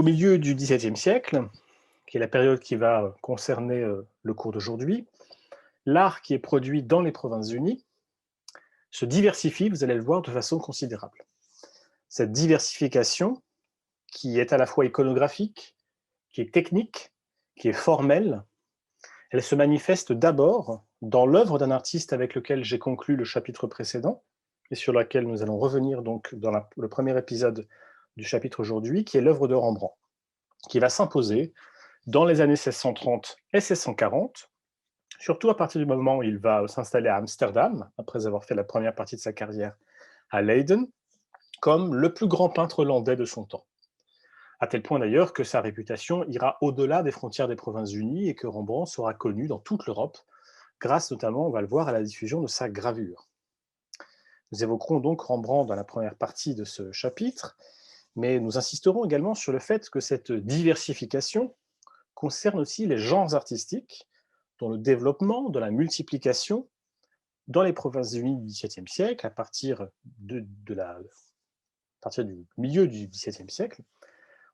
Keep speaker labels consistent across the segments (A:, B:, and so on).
A: milieu du XVIIe siècle, qui est la période qui va concerner le cours d'aujourd'hui, l'art qui est produit dans les Provinces-Unies se diversifie, vous allez le voir, de façon considérable. Cette diversification, qui est à la fois iconographique, qui est technique, qui est formelle, elle se manifeste d'abord dans l'œuvre d'un artiste avec lequel j'ai conclu le chapitre précédent, et sur laquelle nous allons revenir donc dans le premier épisode du chapitre aujourd'hui, qui est l'œuvre de Rembrandt, qui va s'imposer dans les années 1630 et 1640, surtout à partir du moment où il va s'installer à Amsterdam, après avoir fait la première partie de sa carrière à Leiden, comme le plus grand peintre hollandais de son temps. À tel point d'ailleurs que sa réputation ira au-delà des frontières des Provinces-Unies et que Rembrandt sera connu dans toute l'Europe, grâce notamment, on va le voir, à la diffusion de sa gravure. Nous évoquerons donc Rembrandt dans la première partie de ce chapitre, mais nous insisterons également sur le fait que cette diversification concerne aussi les genres artistiques, dont le développement, de la multiplication, dans les Provinces-Unies du XVIIe siècle, à partir du milieu du XVIIe siècle,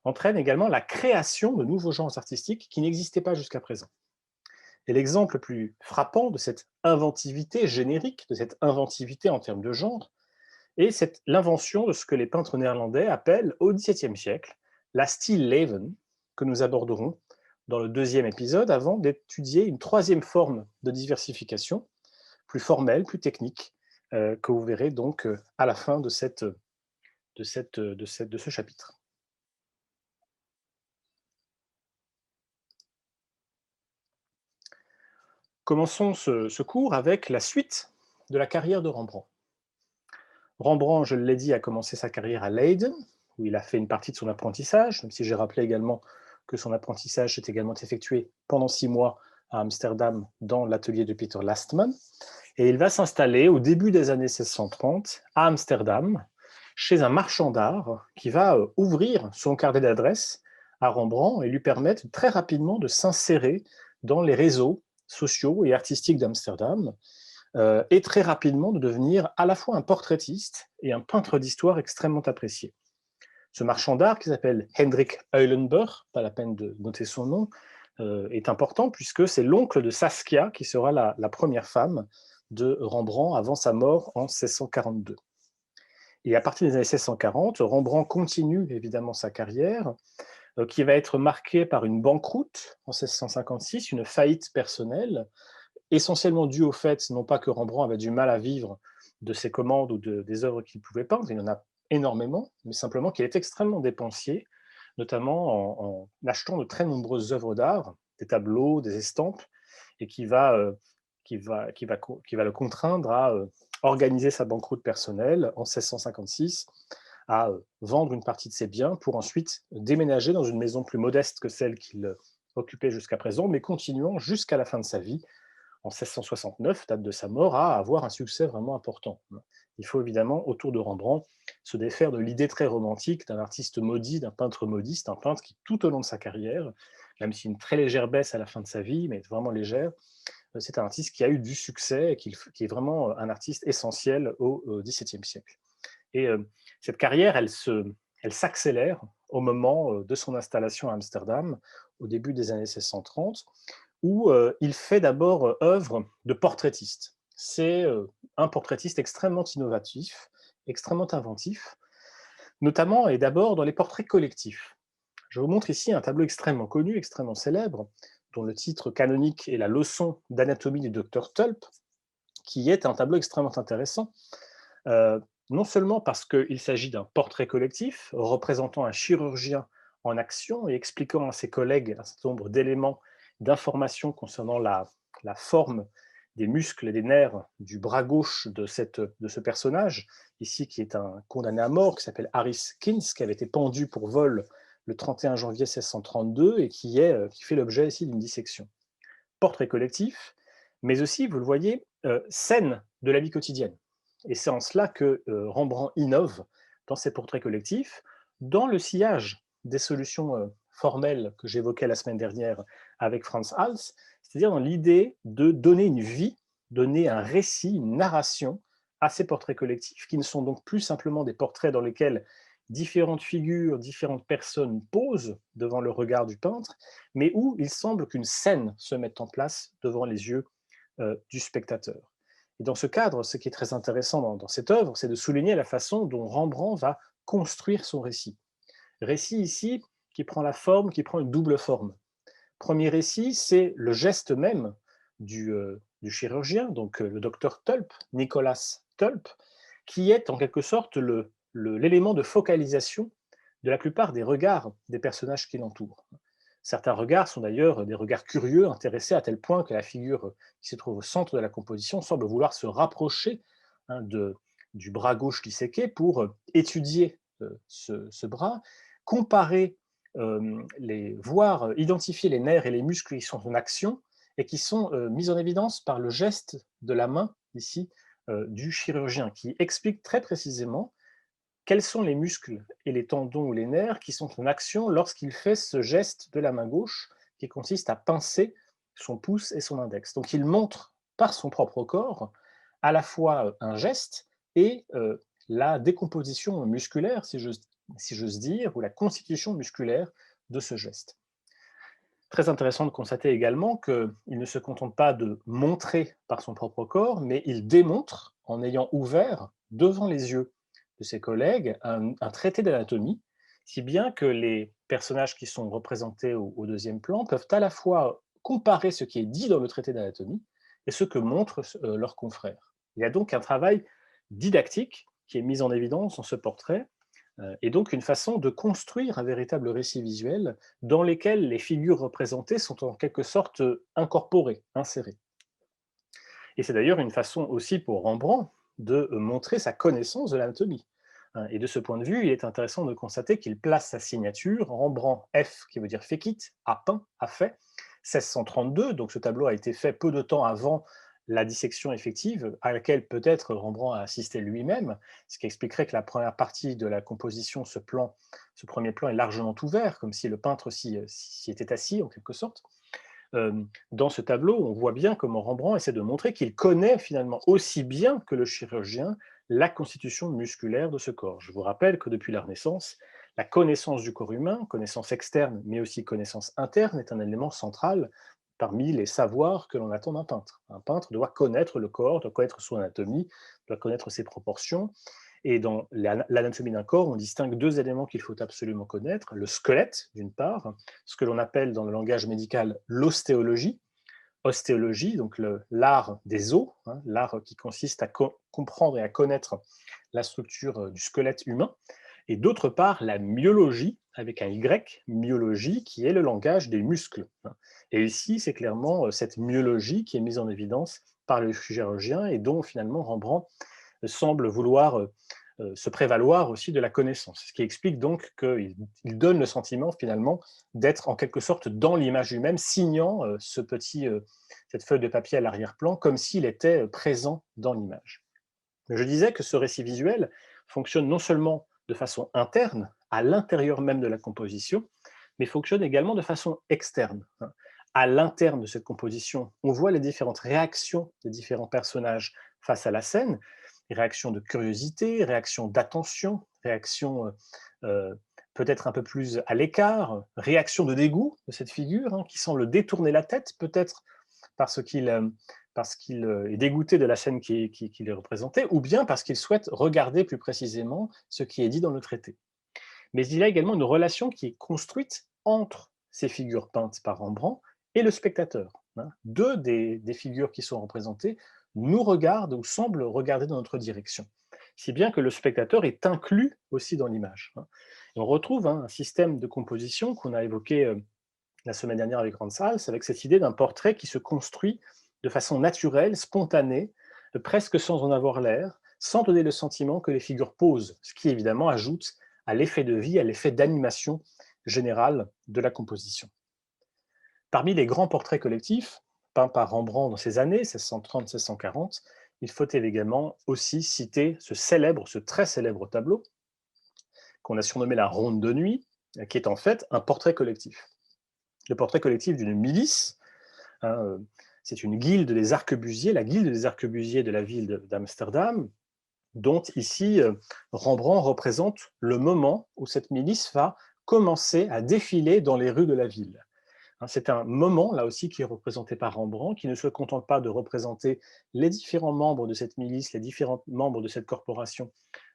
A: entraîne également la création de nouveaux genres artistiques qui n'existaient pas jusqu'à présent. Et l'exemple le plus frappant de cette inventivité générique, de cette inventivité en termes de genre, est l'invention de ce que les peintres néerlandais appellent au XVIIe siècle la stilleven, que nous aborderons dans le deuxième épisode, avant d'étudier une troisième forme de diversification, plus formelle, plus technique, que vous verrez donc à la fin de ce chapitre. Commençons ce cours avec la suite de la carrière de Rembrandt. Rembrandt, je l'ai dit, a commencé sa carrière à Leiden, où il a fait une partie de son apprentissage, même si j'ai rappelé également que son apprentissage s'est également effectué pendant 6 mois à Amsterdam dans l'atelier de Peter Lastman. Et il va s'installer au début des années 1630 à Amsterdam, chez un marchand d'art qui va ouvrir son carnet d'adresses à Rembrandt et lui permettre très rapidement de s'insérer dans les réseaux sociaux et artistiques d'Amsterdam, et très rapidement de devenir à la fois un portraitiste et un peintre d'histoire extrêmement apprécié. Ce marchand d'art, qui s'appelle Hendrik Eulenburg, pas la peine de noter son nom, est important puisque c'est l'oncle de Saskia qui sera la première femme de Rembrandt avant sa mort en 1642. Et à partir des années 1640, Rembrandt continue évidemment sa carrière, qui va être marquée par une banqueroute en 1656, une faillite personnelle, essentiellement due au fait, non pas que Rembrandt avait du mal à vivre de ses commandes ou des œuvres qu'il pouvait peindre, il y en a énormément, mais simplement qu'il est extrêmement dépensier, notamment en achetant de très nombreuses œuvres d'art, des tableaux, des estampes, et qui va le contraindre à organiser sa banqueroute personnelle en 1656, à vendre une partie de ses biens pour ensuite déménager dans une maison plus modeste que celle qu'il occupait jusqu'à présent, mais continuant jusqu'à la fin de sa vie, en 1669, date de sa mort, à avoir un succès vraiment important. Il faut évidemment, autour de Rembrandt, se défaire de l'idée très romantique d'un artiste maudit, d'un peintre maudit. C'est un peintre qui, tout au long de sa carrière, même si une très légère baisse à la fin de sa vie, mais vraiment légère, c'est un artiste qui a eu du succès et qui est vraiment un artiste essentiel au XVIIe siècle. Et cette carrière, elle s'accélère au moment de son installation à Amsterdam, au début des années 1630, où il fait d'abord œuvre de portraitiste. C'est un portraitiste extrêmement innovatif, extrêmement inventif, notamment et d'abord dans les portraits collectifs. Je vous montre ici un tableau extrêmement connu, extrêmement célèbre, dont le titre canonique est La leçon d'anatomie du docteur Tulp, qui est un tableau extrêmement intéressant, non seulement parce qu'il s'agit d'un portrait collectif représentant un chirurgien en action et expliquant à ses collègues un certain nombre d'éléments, d'informations concernant la forme des muscles et des nerfs du bras gauche de ce personnage, ici qui est un condamné à mort, qui s'appelle Harris Kins, qui avait été pendu pour vol le 31 janvier 1632 et qui fait l'objet ici d'une dissection. Portrait collectif, mais aussi, vous le voyez, scène de la vie quotidienne. Et c'est en cela que Rembrandt innove dans ses portraits collectifs, dans le sillage des solutions formelles que j'évoquais la semaine dernière avec Frans Hals, c'est-à-dire dans l'idée de donner une vie, donner un récit, une narration à ces portraits collectifs, qui ne sont donc plus simplement des portraits dans lesquels différentes figures, différentes personnes posent devant le regard du peintre, mais où il semble qu'une scène se mette en place devant les yeux du spectateur. Et dans ce cadre, ce qui est très intéressant dans cette œuvre, c'est de souligner la façon dont Rembrandt va construire son récit. Récit ici qui prend la forme, qui prend une double forme. Premier récit, c'est le geste même du chirurgien, donc le docteur Tulp, Nicolas Tulp, qui est en quelque sorte l'élément de focalisation de la plupart des regards des personnages qui l'entourent. Certains regards sont d'ailleurs des regards curieux, intéressés à tel point que la figure qui se trouve au centre de la composition semble vouloir se rapprocher hein, du bras gauche disséqué pour étudier ce bras, comparer, voir, identifier les nerfs et les muscles qui sont en action et qui sont mis en évidence par le geste de la main, ici, du chirurgien, qui explique très précisément quels sont les muscles et les tendons ou les nerfs qui sont en action lorsqu'il fait ce geste de la main gauche qui consiste à pincer son pouce et son index. Donc il montre par son propre corps à la fois un geste et la décomposition musculaire, si j'ose dire, ou la constitution musculaire de ce geste. Très intéressant de constater également qu'il ne se contente pas de montrer par son propre corps, mais il démontre en ayant ouvert devant les yeux de ses collègues un traité d'anatomie, si bien que les personnages qui sont représentés au deuxième plan peuvent à la fois comparer ce qui est dit dans le traité d'anatomie et ce que montrent leurs confrères. Il y a donc un travail didactique qui est mis en évidence dans ce portrait, et donc une façon de construire un véritable récit visuel dans lequel les figures représentées sont en quelque sorte incorporées, insérées. Et c'est d'ailleurs une façon aussi pour Rembrandt de montrer sa connaissance de l'anatomie. Et de ce point de vue, il est intéressant de constater qu'il place sa signature, Rembrandt F, qui veut dire fekit, a peint, a fait, 1632, donc ce tableau a été fait peu de temps avant la dissection effective, à laquelle peut-être Rembrandt a assisté lui-même, ce qui expliquerait que la première partie de la composition, ce premier plan est largement ouvert, comme si le peintre s'y était assis en quelque sorte. Dans ce tableau, on voit bien comment Rembrandt essaie de montrer qu'il connaît finalement aussi bien que le chirurgien la constitution musculaire de ce corps. Je vous rappelle que depuis la Renaissance, la connaissance du corps humain, connaissance externe, mais aussi connaissance interne, est un élément central parmi les savoirs que l'on attend d'un peintre. Un peintre doit connaître le corps, doit connaître son anatomie, doit connaître ses proportions. Et dans l'anatomie d'un corps, on distingue deux éléments qu'il faut absolument connaître. Le squelette, d'une part, ce que l'on appelle dans le langage médical l'ostéologie. Ostéologie, donc l'art des os, hein, l'art qui consiste à comprendre et à connaître la structure du squelette humain. Et d'autre part, la myologie, avec un Y, myologie, qui est le langage des muscles. Et ici, c'est clairement cette myologie qui est mise en évidence par le chirurgien et dont finalement Rembrandt semble vouloir se prévaloir aussi de la connaissance, ce qui explique donc qu'il donne le sentiment finalement d'être en quelque sorte dans l'image lui-même, signant cette feuille de papier à l'arrière-plan comme s'il était présent dans l'image. Je disais que ce récit visuel fonctionne non seulement de façon interne, à l'intérieur même de la composition, mais fonctionne également de façon externe. À l'interne de cette composition, on voit les différentes réactions des différents personnages face à la scène, réactions de curiosité, réactions d'attention, réactions peut-être un peu plus à l'écart, réactions de dégoût de cette figure, qui semble détourner la tête, peut-être parce qu'il est dégoûté de la scène qui est représentée, ou bien parce qu'il souhaite regarder plus précisément ce qui est dit dans le traité. Mais il y a également une relation qui est construite entre ces figures peintes par Rembrandt et le spectateur. Deux des figures qui sont représentées nous regardent ou semblent regarder dans notre direction, si bien que le spectateur est inclus aussi dans l'image. Et on retrouve un système de composition qu'on a évoqué la semaine dernière avec Ransals, avec cette idée d'un portrait qui se construit de façon naturelle, spontanée, presque sans en avoir l'air, sans donner le sentiment que les figures posent, ce qui évidemment ajoute à l'effet de vie, à l'effet d'animation générale de la composition. Parmi les grands portraits collectifs, peints par Rembrandt dans ces années, 1630-1640, il faut également aussi citer ce très célèbre tableau, qu'on a surnommé la Ronde de nuit, qui est en fait un portrait collectif. Le portrait collectif d'une milice, c'est une guilde des arquebusiers, la guilde des arquebusiers de la ville d'Amsterdam, dont ici Rembrandt représente le moment où cette milice va commencer à défiler dans les rues de la ville. C'est un moment, là aussi, qui est représenté par Rembrandt, qui ne se contente pas de représenter les différents membres de cette milice, les différents membres de cette corporation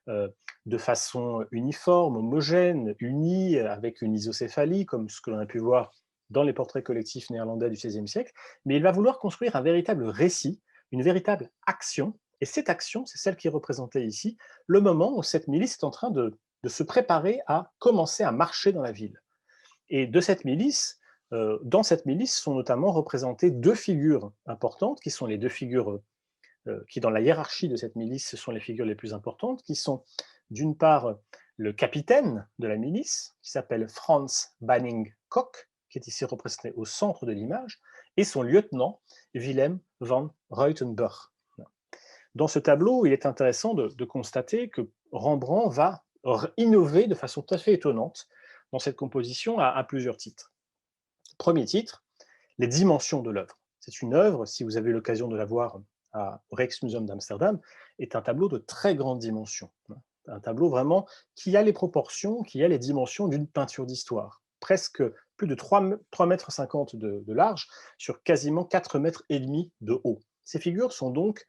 A: euh, de façon uniforme, homogène, unie, avec une isocéphalie, comme ce que l'on a pu voir dans les portraits collectifs néerlandais du XVIe siècle, mais il va vouloir construire un véritable récit, une véritable action, et cette action, c'est celle qui est représentée ici, le moment où cette milice est en train de se préparer à commencer à marcher dans la ville. Et de cette milice, dans cette milice sont notamment représentées deux figures importantes, qui sont les deux figures qui, dans la hiérarchie de cette milice, ce sont les figures les plus importantes, qui sont d'une part le capitaine de la milice, qui s'appelle Franz Banning Koch, qui est ici représenté au centre de l'image, et son lieutenant, Willem van Ruitenburg. Dans ce tableau, il est intéressant de constater que Rembrandt va innover de façon tout à fait étonnante dans cette composition à plusieurs titres. Premier titre, les dimensions de l'œuvre. C'est une œuvre, si vous avez l'occasion de la voir au Rijksmuseum d'Amsterdam, est un tableau de très grande dimension. Un tableau vraiment qui a les proportions, qui a les dimensions d'une peinture d'histoire. Presque plus de 3,50 mètres de large sur quasiment 4,5 mètres de haut. Ces figures sont donc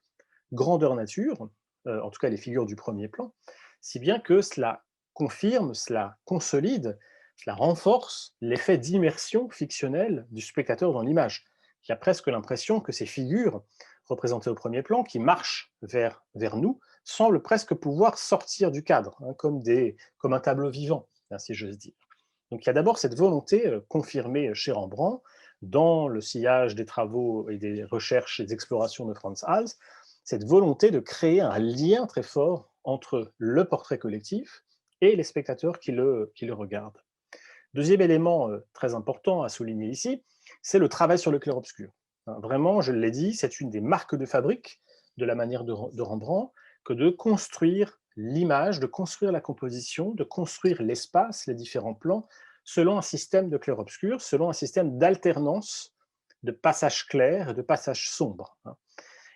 A: grandeur nature, en tout cas les figures du premier plan, si bien que cela confirme, cela consolide, cela renforce l'effet d'immersion fictionnelle du spectateur dans l'image, qui a presque l'impression que ces figures représentées au premier plan, qui marchent vers nous, semblent presque pouvoir sortir du cadre, comme un tableau vivant, si j'ose dire. Donc il y a d'abord cette volonté confirmée chez Rembrandt, dans le sillage des travaux et des recherches et des explorations de Frans Hals, cette volonté de créer un lien très fort entre le portrait collectif et les spectateurs qui le regardent. Deuxième élément très important à souligner ici, c'est le travail sur le clair-obscur. Vraiment, je l'ai dit, c'est une des marques de fabrique de la manière de Rembrandt que de construire l'image, de construire la composition, de construire l'espace, les différents plans, selon un système de clair-obscur, selon un système d'alternance de passages clairs et de passages sombres.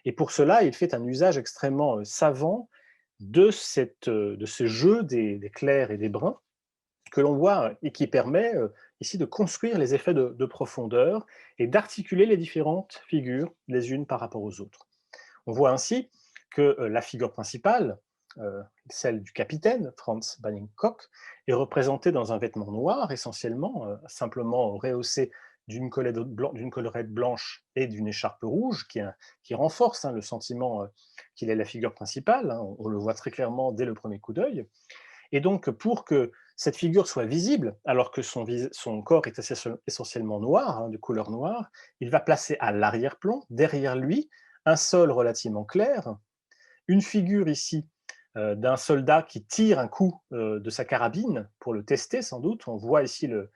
A: Et pour cela, il fait un usage extrêmement savant de ce jeu des clairs et des bruns que l'on voit et qui permet ici de construire les effets de profondeur et d'articuler les différentes figures les unes par rapport aux autres. On voit ainsi que la figure principale, celle du capitaine, Franz Banning-Koch, est représentée dans un vêtement noir essentiellement, simplement rehaussé d'une collerette blanche et d'une écharpe rouge qui renforce le sentiment qu'il est la figure principale, on le voit très clairement dès le premier coup d'œil. Et donc, pour que cette figure soit visible, alors que son corps est essentiellement noir, de couleur noire, il va placer à l'arrière-plan, derrière lui, un sol relativement clair, une figure ici d'un soldat qui tire un coup de sa carabine pour le tester sans doute. On voit ici le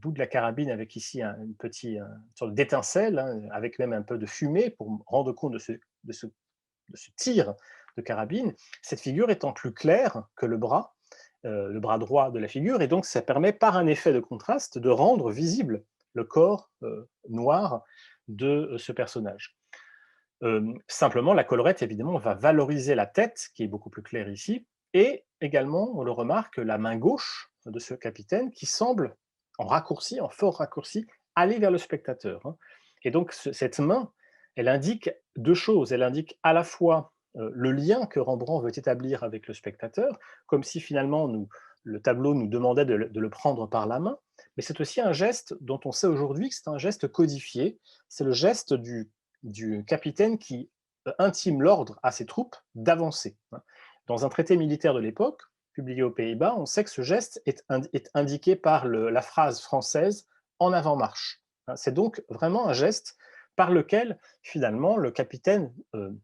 A: bout de la carabine avec ici une sorte d'étincelle, avec même un peu de fumée pour rendre compte de ce tir de carabine. Cette figure étant plus claire que le bras droit de la figure, et donc ça permet par un effet de contraste de rendre visible le corps noir de ce personnage. Simplement, la collerette, évidemment, va valoriser la tête, qui est beaucoup plus claire ici, et également, on le remarque, la main gauche de ce capitaine qui semble, en fort raccourci, aller vers le spectateur. Et donc, cette main, elle indique deux choses. Elle indique à la fois le lien que Rembrandt veut établir avec le spectateur, comme si finalement le tableau nous demandait de le prendre par la main, mais c'est aussi un geste dont on sait aujourd'hui que c'est un geste codifié, c'est le geste du capitaine qui intime l'ordre à ses troupes d'avancer. Dans un traité militaire de l'époque, publié aux Pays-Bas, on sait que ce geste est indiqué par la phrase française « en avant-marche ». C'est donc vraiment un geste par lequel, finalement, le capitaine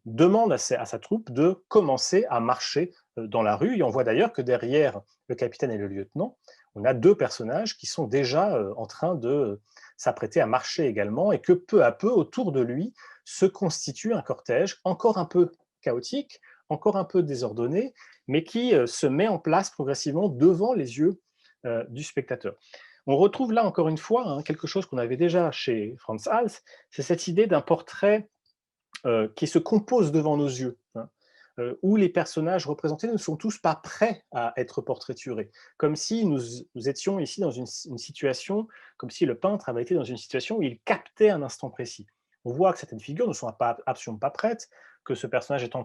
A: demande à sa troupe de commencer à marcher dans la rue. Et on voit d'ailleurs que derrière le capitaine et le lieutenant, on a deux personnages qui sont déjà en train de s'apprêter à marcher également, et que peu à peu, autour de lui, se constitue un cortège encore un peu chaotique, encore un peu désordonné, mais qui se met en place progressivement devant les yeux du spectateur. On retrouve là, encore une fois, quelque chose qu'on avait déjà chez Frans Hals, c'est cette idée d'un portrait qui se compose devant nos yeux. où les personnages représentés ne sont tous pas prêts à être portraiturés, comme si nous étions ici dans une situation, comme si le peintre avait été dans une situation où il captait un instant précis. On voit que certaines figures ne sont absolument pas prêtes, que ce personnage est en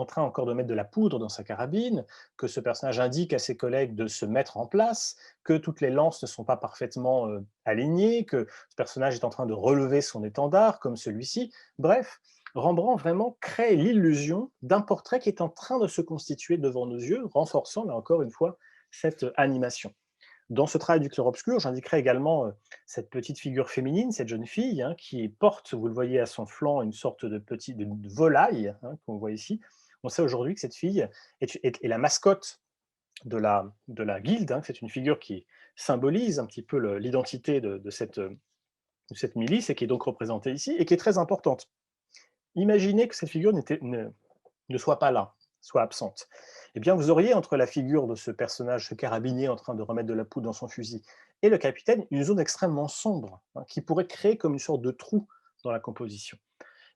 A: train encore de mettre de la poudre dans sa carabine, que ce personnage indique à ses collègues de se mettre en place, que toutes les lances ne sont pas parfaitement alignées, que ce personnage est en train de relever son étendard, comme celui-ci. Bref, Rembrandt vraiment crée l'illusion d'un portrait qui est en train de se constituer devant nos yeux, renforçant, là encore une fois, cette animation. Dans ce travail du clair-obscur, j'indiquerai également cette petite figure féminine, cette jeune fille, hein, qui porte, vous le voyez à son flanc, une sorte de volaille, hein, qu'on voit ici. On sait aujourd'hui que cette fille est la mascotte de la guilde, hein. C'est une figure qui symbolise un petit peu l'identité de cette milice et qui est donc représentée ici et qui est très importante. Imaginez que cette figure ne soit pas là, soit absente. Eh bien, vous auriez entre la figure de ce personnage, ce carabinier en train de remettre de la poudre dans son fusil, et le capitaine, une zone extrêmement sombre, hein, qui pourrait créer comme une sorte de trou dans la composition.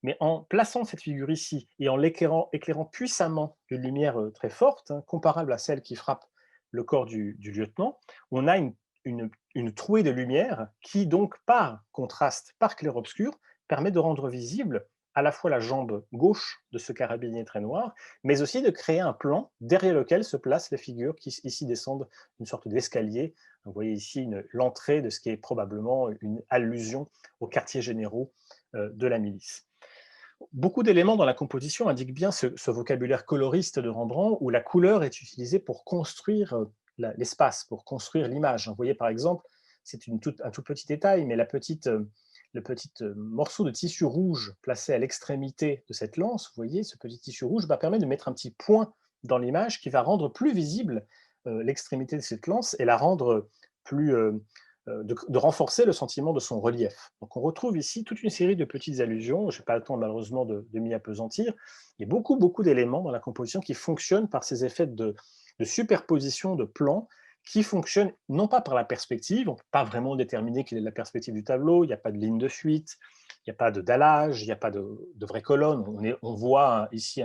A: Mais en plaçant cette figure ici et en éclairant puissamment d'une lumière très forte, hein, comparable à celle qui frappe le corps du lieutenant, on a une trouée de lumière qui, donc, par contraste, par clair-obscur, permet de rendre visible à la fois la jambe gauche de ce carabinier très noir, mais aussi de créer un plan derrière lequel se placent les figures qui ici descendent une sorte d'escalier. Vous voyez ici l'entrée de ce qui est probablement une allusion aux quartiers généraux de la milice. Beaucoup d'éléments dans la composition indiquent bien ce vocabulaire coloriste de Rembrandt, où la couleur est utilisée pour construire l'espace, pour construire l'image. Vous voyez par exemple, c'est un tout petit détail, mais le petit morceau de tissu rouge placé à l'extrémité de cette lance, vous voyez, ce petit tissu rouge permet de mettre un petit point dans l'image qui va rendre plus visible l'extrémité de cette lance et la rendre plus, de renforcer le sentiment de son relief. Donc on retrouve ici toute une série de petites allusions, je n'ai pas le temps malheureusement de m'y appesantir, il y a beaucoup d'éléments dans la composition qui fonctionnent par ces effets de superposition de plans qui fonctionnent non pas par la perspective, on ne peut pas vraiment déterminer quelle est la perspective du tableau, il n'y a pas de ligne de fuite, il n'y a pas de dallage, il n'y a pas de vraie colonne, on voit ici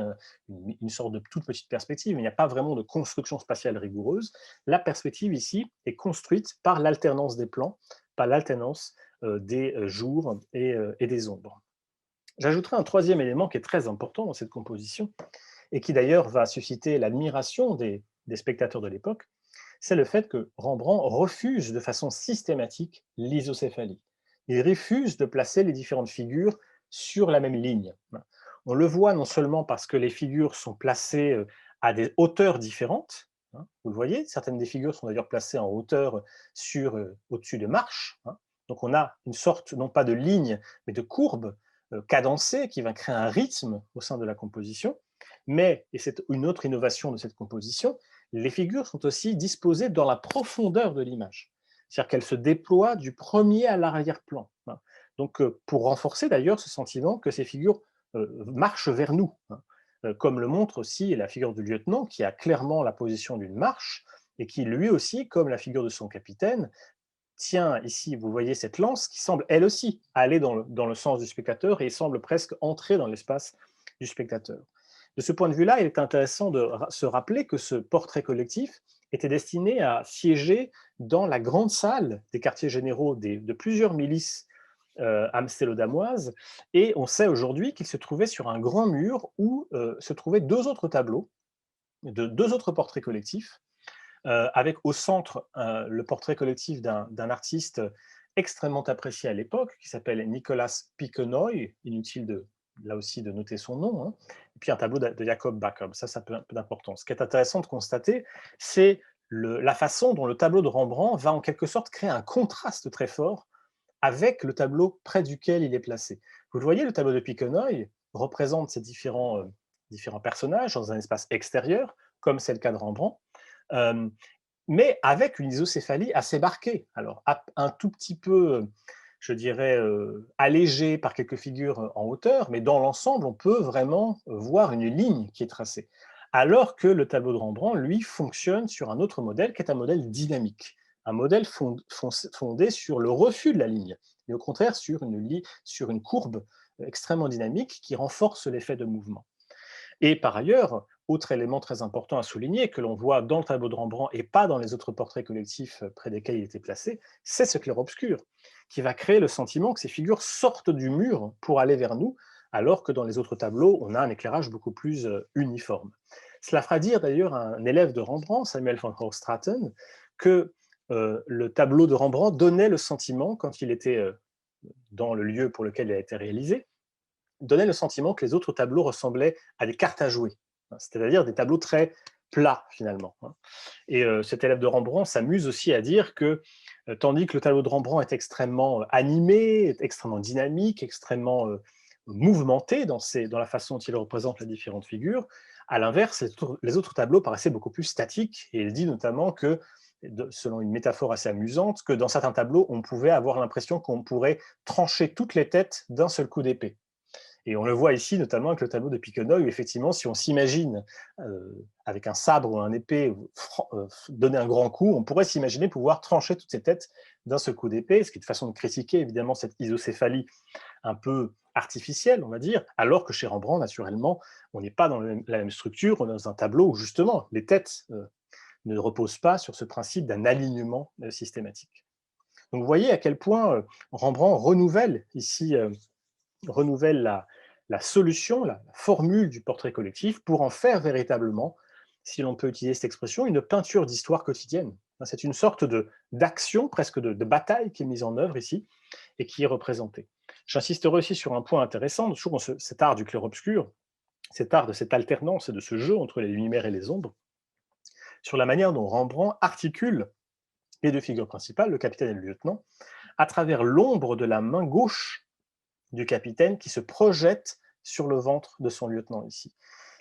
A: une sorte de toute petite perspective, mais il n'y a pas vraiment de construction spatiale rigoureuse. La perspective ici est construite par l'alternance des plans, par l'alternance des jours et des ombres. J'ajouterai un troisième élément qui est très important dans cette composition, et qui d'ailleurs va susciter l'admiration des spectateurs de l'époque, c'est le fait que Rembrandt refuse de façon systématique l'isocéphalie. Il refuse de placer les différentes figures sur la même ligne. On le voit non seulement parce que les figures sont placées à des hauteurs différentes, hein, vous le voyez, certaines des figures sont d'ailleurs placées en hauteur au-dessus de marches, hein. Donc on a une sorte, non pas de ligne, mais de courbe cadencée qui va créer un rythme au sein de la composition. Mais, et c'est une autre innovation de cette composition, les figures sont aussi disposées dans la profondeur de l'image. C'est-à-dire qu'elles se déploient du premier à l'arrière-plan, hein. Donc, pour renforcer d'ailleurs ce sentiment que ces figures marchent vers nous, hein. Comme le montre aussi la figure du lieutenant, qui a clairement la position d'une marche, et qui lui aussi, comme la figure de son capitaine, tient ici, vous voyez cette lance, qui semble elle aussi aller dans le sens du spectateur et semble presque entrer dans l'espace du spectateur. De ce point de vue-là, il est intéressant de se rappeler que ce portrait collectif était destiné à siéger dans la grande salle des quartiers généraux de plusieurs milices amstello-damoises, et on sait aujourd'hui qu'il se trouvait sur un grand mur où se trouvaient deux autres tableaux, de deux autres portraits collectifs, avec au centre le portrait collectif d'un artiste extrêmement apprécié à l'époque, qui s'appelle Nicolas Piquenoy, inutile là aussi de noter son nom, hein, et puis un tableau de Jacob Bakum, ça a un peu d'importance. Ce qui est intéressant de constater, c'est la façon dont le tableau de Rembrandt va en quelque sorte créer un contraste très fort avec le tableau près duquel il est placé. Vous le voyez, le tableau de Piquenoy représente ces différents personnages dans un espace extérieur, comme c'est le cas de Rembrandt, euh, mais avec une isocéphalie assez marquée. Alors, un tout petit peu, je dirais, allégée par quelques figures en hauteur, mais dans l'ensemble, on peut vraiment voir une ligne qui est tracée. Alors que le tableau de Rembrandt, lui, fonctionne sur un autre modèle qui est un modèle dynamique, un modèle fondé sur le refus de la ligne, et au contraire sur une courbe extrêmement dynamique qui renforce l'effet de mouvement. Et par ailleurs, autre élément très important à souligner, que l'on voit dans le tableau de Rembrandt et pas dans les autres portraits collectifs près desquels il était placé, c'est ce clair-obscur, qui va créer le sentiment que ces figures sortent du mur pour aller vers nous, alors que dans les autres tableaux, on a un éclairage beaucoup plus uniforme. Cela fera dire d'ailleurs à un élève de Rembrandt, Samuel van Hoogstraten, que le tableau de Rembrandt donnait le sentiment, quand il était dans le lieu pour lequel il a été réalisé, donnait le sentiment que les autres tableaux ressemblaient à des cartes à jouer, c'est-à-dire des tableaux très plats finalement. Et cet élève de Rembrandt s'amuse aussi à dire que, tandis que le tableau de Rembrandt est extrêmement animé, extrêmement dynamique, extrêmement mouvementé dans la façon dont il représente les différentes figures, à l'inverse, les autres tableaux paraissaient beaucoup plus statiques, et il dit notamment que, selon une métaphore assez amusante, que dans certains tableaux, on pouvait avoir l'impression qu'on pourrait trancher toutes les têtes d'un seul coup d'épée. Et on le voit ici, notamment avec le tableau de Piquenoy, où effectivement, si on s'imagine avec un sabre ou un épée donner un grand coup, on pourrait s'imaginer pouvoir trancher toutes ces têtes d'un seul coup d'épée, ce qui est une façon de critiquer évidemment cette isocéphalie un peu artificielle, on va dire, alors que chez Rembrandt, naturellement, on n'est pas dans la même structure, on est dans un tableau où justement les têtes ne reposent pas sur ce principe d'un alignement systématique. Donc vous voyez à quel point Rembrandt renouvelle ici renouvelle la solution, la formule du portrait collectif pour en faire véritablement, si l'on peut utiliser cette expression, une peinture d'histoire quotidienne. C'est une sorte d'action, presque de bataille qui est mise en œuvre ici et qui est représentée. J'insisterai aussi sur un point intéressant, toujours dans cet art du clair-obscur, cet art de cette alternance et de ce jeu entre les lumières et les ombres, sur la manière dont Rembrandt articule les deux figures principales, le capitaine et le lieutenant, à travers l'ombre de la main gauche du capitaine qui se projette sur le ventre de son lieutenant ici.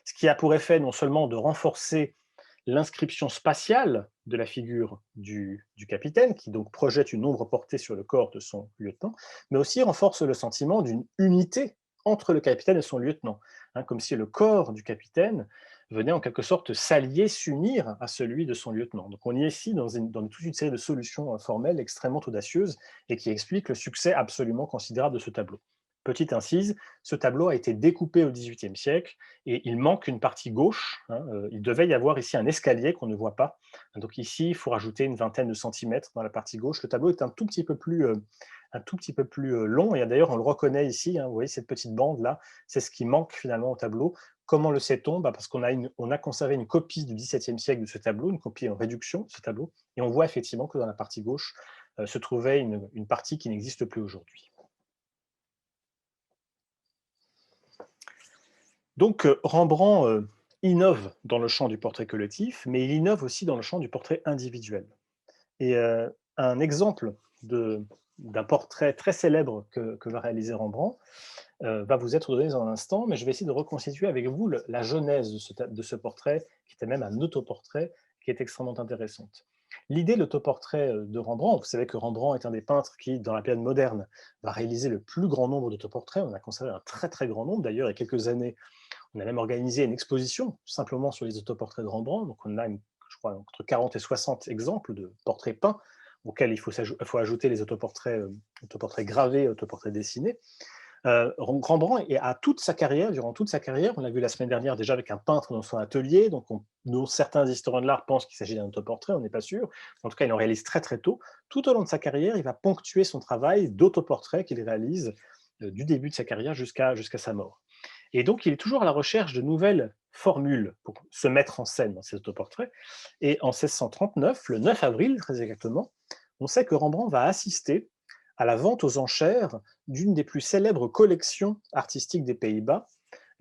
A: Ce qui a pour effet non seulement de renforcer l'inscription spatiale de la figure du capitaine, qui donc projette une ombre portée sur le corps de son lieutenant, mais aussi renforce le sentiment d'une unité entre le capitaine et son lieutenant, comme si le corps du capitaine venait en quelque sorte s'allier, s'unir à celui de son lieutenant. Donc on y est ici dans toute une série de solutions formelles extrêmement audacieuses et qui expliquent le succès absolument considérable de ce tableau. Petite incise, ce tableau a été découpé au XVIIIe siècle et il manque une partie gauche. Il devait y avoir ici un escalier qu'on ne voit pas. Donc ici, il faut rajouter une vingtaine de centimètres dans la partie gauche. Le tableau est un tout petit peu plus long, et d'ailleurs on le reconnaît ici, vous voyez cette petite bande-là, c'est ce qui manque finalement au tableau. Comment le sait-on? Parce qu'on a conservé une copie du XVIIe siècle de ce tableau, une copie en réduction de ce tableau, et on voit effectivement que dans la partie gauche se trouvait une partie qui n'existe plus aujourd'hui. Donc Rembrandt innove dans le champ du portrait collectif, mais il innove aussi dans le champ du portrait individuel. Et un exemple d'un portrait très célèbre que va réaliser Rembrandt va vous être donné dans un instant, mais je vais essayer de reconstituer avec vous la genèse de ce portrait, qui était même un autoportrait, qui est extrêmement intéressante. L'idée de l'autoportrait de Rembrandt, vous savez que Rembrandt est un des peintres qui, dans la période moderne, va réaliser le plus grand nombre d'autoportraits. On a conservé un très très grand nombre. D'ailleurs, il y a quelques années, on a même organisé une exposition simplement sur les autoportraits de Rembrandt. Donc on a, je crois, entre 40 et 60 exemples de portraits peints auxquels il faut ajouter les autoportraits gravés, autoportraits dessinés. Rembrandt, à toute sa carrière, durant toute sa carrière, on l'a vu la semaine dernière déjà avec un peintre dans son atelier, dont certains historiens de l'art pensent qu'il s'agit d'un autoportrait, on n'est pas sûr. En tout cas, il en réalise très très tôt. Tout au long de sa carrière, il va ponctuer son travail d'autoportrait qu'il réalise du début de sa carrière jusqu'à sa mort. Et donc, il est toujours à la recherche de nouvelles formules pour se mettre en scène dans ces autoportraits. Et en 1639, le 9 avril très exactement, on sait que Rembrandt va assister à la vente aux enchères d'une des plus célèbres collections artistiques des Pays-Bas,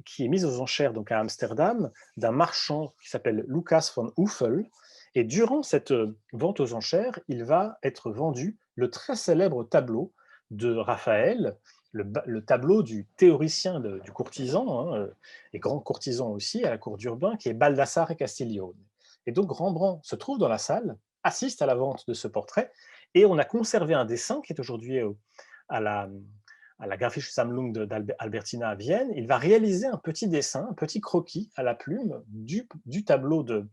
A: qui est mise aux enchères donc à Amsterdam, d'un marchand qui s'appelle Lucas van Uffel. Et durant cette vente aux enchères, il va être vendu le très célèbre tableau de Raphaël, le tableau du théoricien du courtisan, et grand courtisan aussi à la cour d'Urbain, qui est Baldassare Castiglione. Et donc Rembrandt se trouve dans la salle, assiste à la vente de ce portrait, et on a conservé un dessin qui est aujourd'hui à la Graphische Sammlung d'Albertina à Vienne. Il va réaliser un petit dessin, un petit croquis à la plume du tableau de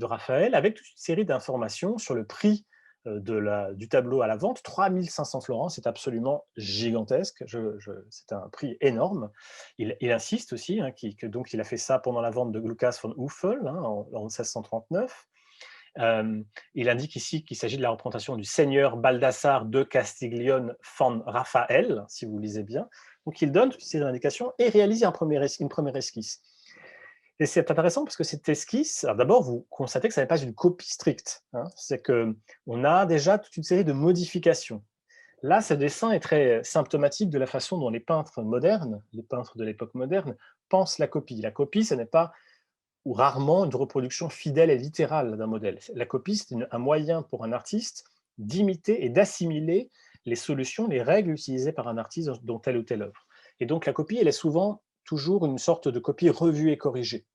A: Raphaël, avec toute une série d'informations sur le prix du tableau à la vente, 3500 florins, c'est absolument gigantesque, c'est un prix énorme. Il insiste aussi, hein, donc il a fait ça pendant la vente de Lucas von Huffel, hein, en 1639. Il indique ici qu'il s'agit de la représentation du seigneur Baldassare de Castiglione von Raphaël, si vous lisez bien. Donc il donne toutes ces indications et réalise une première esquisse. Et c'est intéressant parce que cette esquisse, d'abord, vous constatez que ça n'est pas une copie stricte, hein, c'est qu'on a déjà toute une série de modifications. Là, ce dessin est très symptomatique de la façon dont les peintres modernes, les peintres de l'époque moderne, pensent la copie. La copie, ce n'est pas, ou rarement, une reproduction fidèle et littérale d'un modèle. La copie, c'est un moyen pour un artiste d'imiter et d'assimiler les solutions, les règles utilisées par un artiste dans telle ou telle œuvre. Et donc la copie, elle est souvent toujours une sorte de copie revue et corrigée.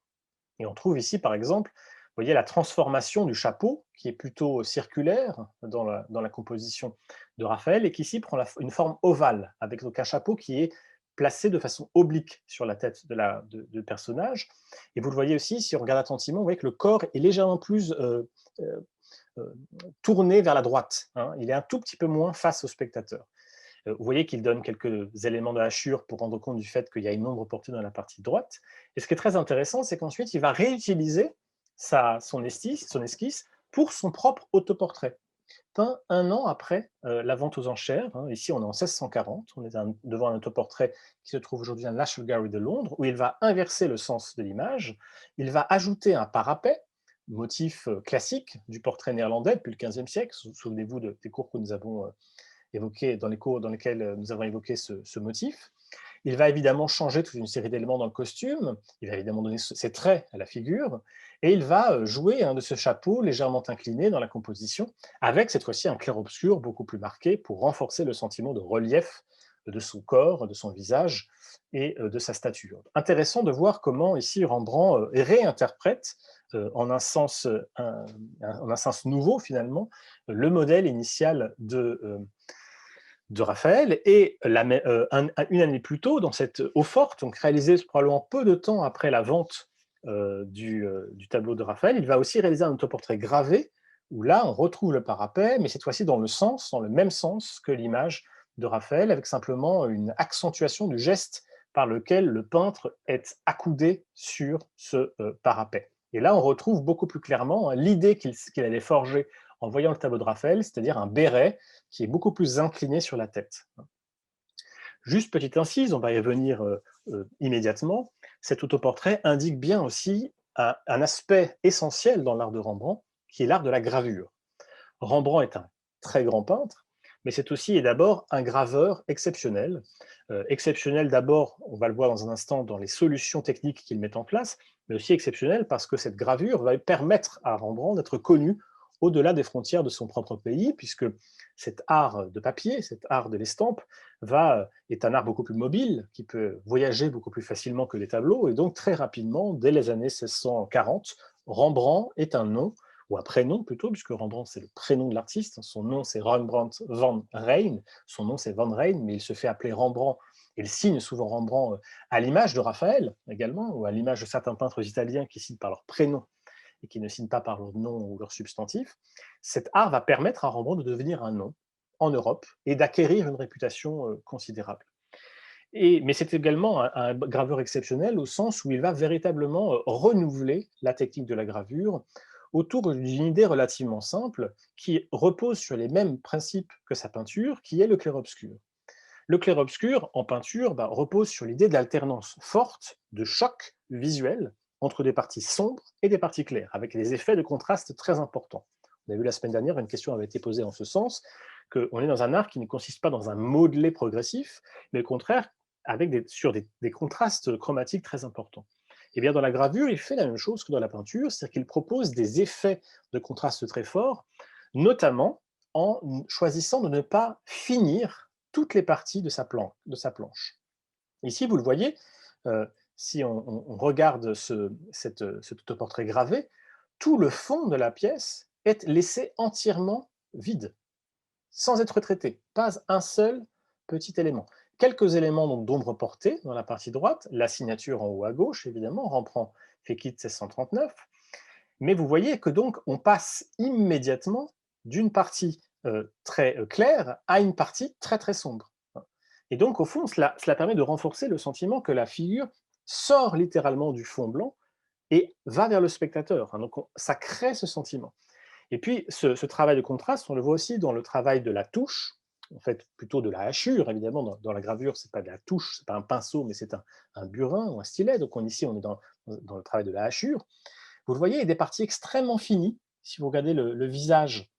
A: Et on trouve ici, par exemple, vous voyez la transformation du chapeau, qui est plutôt circulaire dans la composition de Raphaël, et qui ici prend une forme ovale, avec donc un chapeau qui est placé de façon oblique sur la tête du personnage. Et vous le voyez aussi, si on regarde attentivement, vous voyez que le corps est légèrement plus euh, tourné vers la droite, hein. Il est un tout petit peu moins face au spectateur. Vous voyez qu'il donne quelques éléments de hachure pour rendre compte du fait qu'il y a une ombre portée dans la partie droite. Et ce qui est très intéressant, c'est qu'ensuite, il va réutiliser son esquisse pour son propre autoportrait, peint un an après la vente aux enchères. Hein. Ici, on est en 1640, on est devant un autoportrait qui se trouve aujourd'hui à la National Gallery de Londres, où il va inverser le sens de l'image, il va ajouter un parapet, motif classique du portrait néerlandais depuis le XVe siècle. Souvenez-vous des cours que nous avons évoqué, dans les cours dans lesquels nous avons évoqué ce motif. Il va évidemment changer toute une série d'éléments dans le costume, il va évidemment donner ses traits à la figure, et il va jouer de ce chapeau légèrement incliné dans la composition, avec cette fois-ci un clair-obscur beaucoup plus marqué pour renforcer le sentiment de relief de son corps, de son visage et de sa stature. Intéressant de voir comment ici Rembrandt réinterprète en un sens nouveau finalement le modèle initial de Raphaël, et une année plus tôt, dans cette eau-forte, donc réalisée probablement peu de temps après la vente du tableau de Raphaël, il va aussi réaliser un autoportrait gravé, où là, on retrouve le parapet, mais cette fois-ci dans le même sens que l'image de Raphaël, avec simplement une accentuation du geste par lequel le peintre est accoudé sur ce parapet. Et là, on retrouve beaucoup plus clairement l'idée qu'il allait forger en voyant le tableau de Raphaël, c'est-à-dire un béret qui est beaucoup plus incliné sur la tête. Juste petite incise, on va y revenir immédiatement, cet autoportrait indique bien aussi un aspect essentiel dans l'art de Rembrandt, qui est l'art de la gravure. Rembrandt est un très grand peintre, mais c'est aussi et d'abord un graveur exceptionnel. Exceptionnel d'abord, on va le voir dans un instant, dans les solutions techniques qu'il met en place, mais aussi exceptionnel parce que cette gravure va permettre à Rembrandt d'être connu au-delà des frontières de son propre pays, puisque cet art de papier, cet art de l'estampe, est un art beaucoup plus mobile, qui peut voyager beaucoup plus facilement que les tableaux, et donc très rapidement, dès les années 1640, Rembrandt est un nom, ou un prénom plutôt, puisque Rembrandt c'est le prénom de l'artiste, son nom c'est Rembrandt van Rijn, son nom c'est Van Rijn, mais il se fait appeler Rembrandt, et il signe souvent Rembrandt à l'image de Raphaël également, ou à l'image de certains peintres italiens qui signent par leur prénom et qui ne signent pas par leur nom ou leur substantif. Cet art va permettre à Rembrandt de devenir un nom en Europe et d'acquérir une réputation considérable. Mais c'est également un graveur exceptionnel au sens où il va véritablement renouveler la technique de la gravure autour d'une idée relativement simple qui repose sur les mêmes principes que sa peinture, qui est le clair-obscur. Le clair-obscur, en peinture, repose sur l'idée de l'alternance forte, de choc visuel, entre des parties sombres et des parties claires, avec des effets de contraste très importants. On a vu la semaine dernière, une question avait été posée en ce sens, qu'on est dans un art qui ne consiste pas dans un modelé progressif, mais au contraire, sur des contrastes chromatiques très importants. Et bien dans la gravure, il fait la même chose que dans la peinture, c'est-à-dire qu'il propose des effets de contraste très forts, notamment en choisissant de ne pas finir toutes les parties de sa planche. Ici, vous le voyez, si on regarde cet autoportrait gravé, tout le fond de la pièce est laissé entièrement vide, sans être traité, pas un seul petit élément. Quelques éléments d'ombre portée dans la partie droite, la signature en haut à gauche, évidemment, Rembrandt Fécit 1639, mais vous voyez que donc on passe immédiatement d'une partie très claire à une partie très très sombre. Et donc, au fond, cela permet de renforcer le sentiment que la figure sort littéralement du fond blanc et va vers le spectateur. Donc, ça crée ce sentiment. Et puis, ce travail de contraste, on le voit aussi dans le travail de la touche, en fait, plutôt de la hachure, évidemment, dans la gravure, c'est pas de la touche, c'est pas un pinceau, mais c'est un burin ou un stylet. Donc, ici, on est dans le travail de la hachure. Vous le voyez, il y a des parties extrêmement finies. Si vous regardez le visage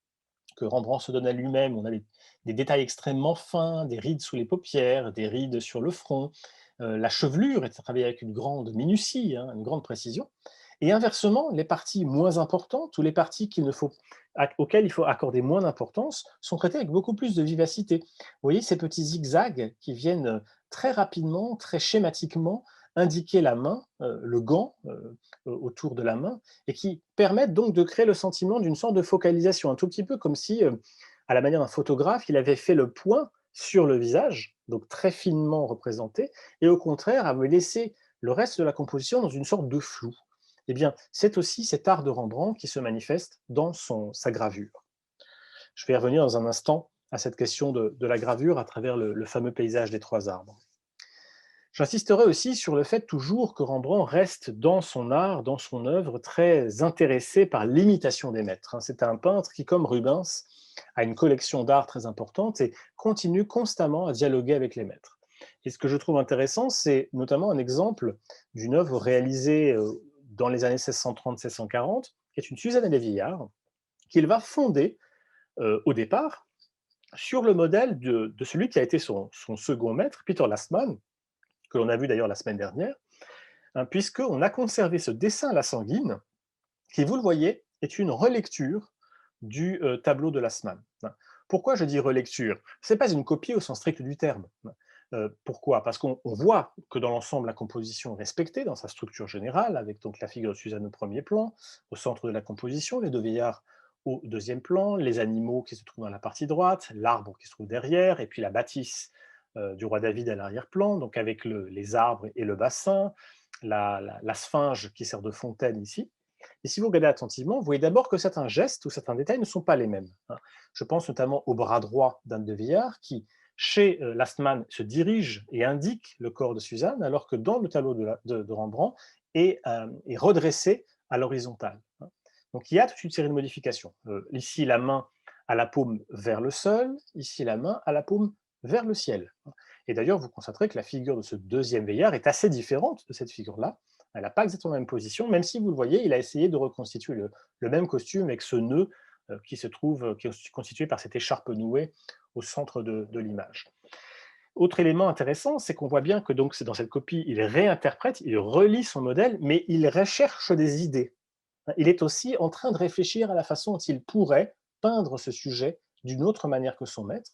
A: que Rembrandt se donne à lui-même, on a des détails extrêmement fins, des rides sous les paupières, des rides sur le front. La chevelure est travaillée avec une grande minutie, hein, une grande précision. Et inversement, les parties moins importantes ou les parties auxquelles il faut accorder moins d'importance sont traitées avec beaucoup plus de vivacité. Vous voyez ces petits zigzags qui viennent très rapidement, très schématiquement indiquer la main, le gant autour de la main, et qui permettent donc de créer le sentiment d'une sorte de focalisation, un tout petit peu comme si, à la manière d'un photographe, il avait fait le point sur le visage, donc très finement représenté, et au contraire avait laissé le reste de la composition dans une sorte de flou. Eh bien, c'est aussi cet art de Rembrandt qui se manifeste dans sa gravure. Je vais revenir dans un instant à cette question de la gravure à travers le fameux paysage des trois arbres. J'insisterai aussi sur le fait toujours que Rembrandt reste dans son art, dans son œuvre, très intéressé par l'imitation des maîtres. C'est un peintre qui, comme Rubens, a une collection d'art très importante et continue constamment à dialoguer avec les maîtres. Et ce que je trouve intéressant, c'est notamment un exemple d'une œuvre réalisée dans les années 1630-1640, qui est une Suzanne et les vieillards, qu'il va fonder au départ sur le modèle de celui qui a été son second maître, Peter Lastman, que l'on a vu d'ailleurs la semaine dernière, puisqu'on a conservé ce dessin à la sanguine, qui, vous le voyez, est une relecture du tableau de Lastman. Pourquoi je dis relecture? Ce n'est pas une copie au sens strict du terme. Pourquoi? Parce qu'on voit que dans l'ensemble, la composition est respectée dans sa structure générale, avec donc la figure de Suzanne au premier plan, au centre de la composition, les deux veillards au deuxième plan, les animaux qui se trouvent dans la partie droite, l'arbre qui se trouve derrière, et puis la bâtisse du roi David à l'arrière-plan, donc avec les arbres et le bassin, la sphinge qui sert de fontaine ici. Et si vous regardez attentivement, vous voyez d'abord que certains gestes ou certains détails ne sont pas les mêmes. Je pense notamment au bras droit d'Anne de Villard, qui, chez Lastman, se dirige et indique le corps de Suzanne, alors que dans le tableau de Rembrandt, est redressé à l'horizontale. Donc il y a toute une série de modifications. Ici, la main à la paume vers le sol, ici, la main à la paume vers le ciel. Et d'ailleurs, vous constaterez que la figure de ce deuxième veillard est assez différente de cette figure-là. Elle n'a pas exactement la même position, même si vous le voyez, il a essayé de reconstituer le même costume avec ce nœud qui est constitué par cette écharpe nouée au centre de l'image. Autre élément intéressant, c'est qu'on voit bien que donc, dans cette copie, il réinterprète, il relit son modèle, mais il recherche des idées. Il est aussi en train de réfléchir à la façon dont il pourrait peindre ce sujet d'une autre manière que son maître.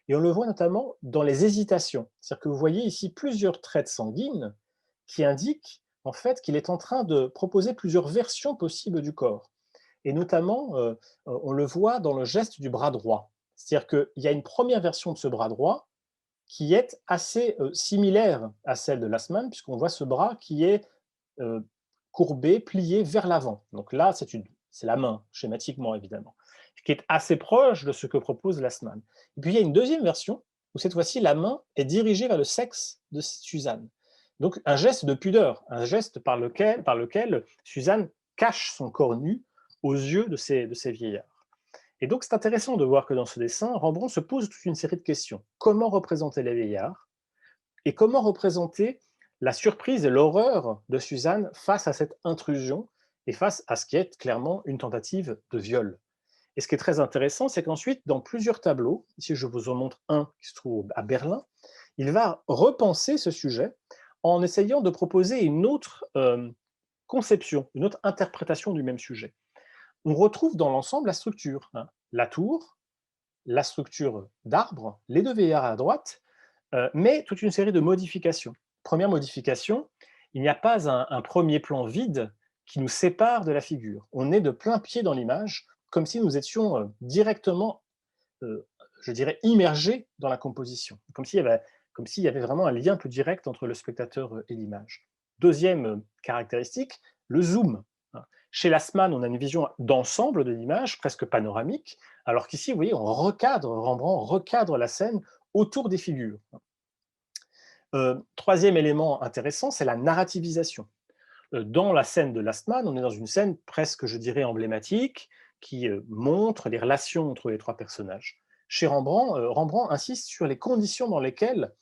A: Et on le voit notamment dans les hésitations. C'est-à-dire que vous voyez ici plusieurs traits sanguines qui indiquent en fait qu'il est en train de proposer plusieurs versions possibles du corps. Et notamment, on le voit dans le geste du bras droit. C'est-à-dire qu'il y a une première version de ce bras droit qui est assez similaire à celle de Lastman, puisqu'on voit ce bras qui est euh, courbé, plié vers l'avant. Donc là, c'est la main, schématiquement évidemment, qui est assez proche de ce que propose Lastman. Et puis il y a une deuxième version, où cette fois-ci, la main est dirigée vers le sexe de Suzanne. Donc un geste de pudeur, un geste par lequel Suzanne cache son corps nu aux yeux de ces vieillards. Et donc c'est intéressant de voir que dans ce dessin, Rembrandt se pose toute une série de questions. Comment représenter les vieillards? Et comment représenter la surprise et l'horreur de Suzanne face à cette intrusion et face à ce qui est clairement une tentative de viol? Et ce qui est très intéressant, c'est qu'ensuite, dans plusieurs tableaux, ici je vous en montre un qui se trouve à Berlin, il va repenser ce sujet en essayant de proposer une autre conception, une autre interprétation du même sujet. On retrouve dans l'ensemble la structure, la tour, la structure d'arbre, les deux veillards à droite, mais toute une série de modifications. Première modification, il n'y a pas un premier plan vide qui nous sépare de la figure. On est de plein pied dans l'image, comme si nous étions directement, je dirais, immergés dans la composition, comme s'il y avait vraiment un lien plus direct entre le spectateur et l'image. Deuxième caractéristique, le zoom. Chez Lassmann, on a une vision d'ensemble de l'image, presque panoramique, alors qu'ici, vous voyez, Rembrandt recadre la scène autour des figures. Troisième élément intéressant, c'est la narrativisation. Dans la scène de Lastman, on est dans une scène presque, je dirais, emblématique, qui montre les relations entre les trois personnages. Chez Rembrandt, Rembrandt insiste sur les conditions dans lesquelles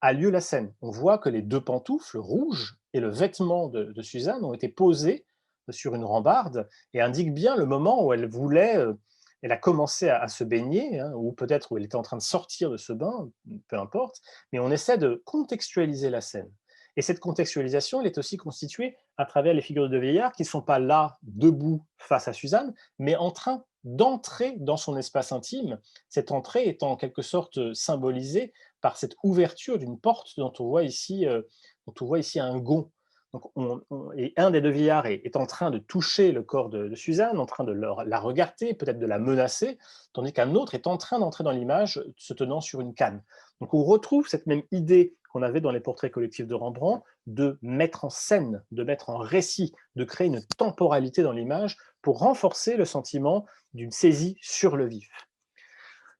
A: a lieu la scène. On voit que les deux pantoufles rouges et le vêtement de Suzanne ont été posés sur une rambarde et indiquent bien le moment où elle voulait, elle a commencé à se baigner, hein, ou peut-être où elle était en train de sortir de ce bain, peu importe, mais on essaie de contextualiser la scène. Et cette contextualisation, elle est aussi constituée à travers les figures de vieillards qui ne sont pas là, debout, face à Suzanne, mais en train d'entrer dans son espace intime, cette entrée étant en quelque sorte symbolisée par cette ouverture d'une porte dont on voit ici un gond. Donc et un des deux vieillards est en train de toucher le corps de Suzanne, en train de la regarder, peut-être de la menacer, tandis qu'un autre est en train d'entrer dans l'image, se tenant sur une canne. Donc on retrouve cette même idée qu'on avait dans les portraits collectifs de Rembrandt, de mettre en scène, de mettre en récit, de créer une temporalité dans l'image pour renforcer le sentiment d'une saisie sur le vif.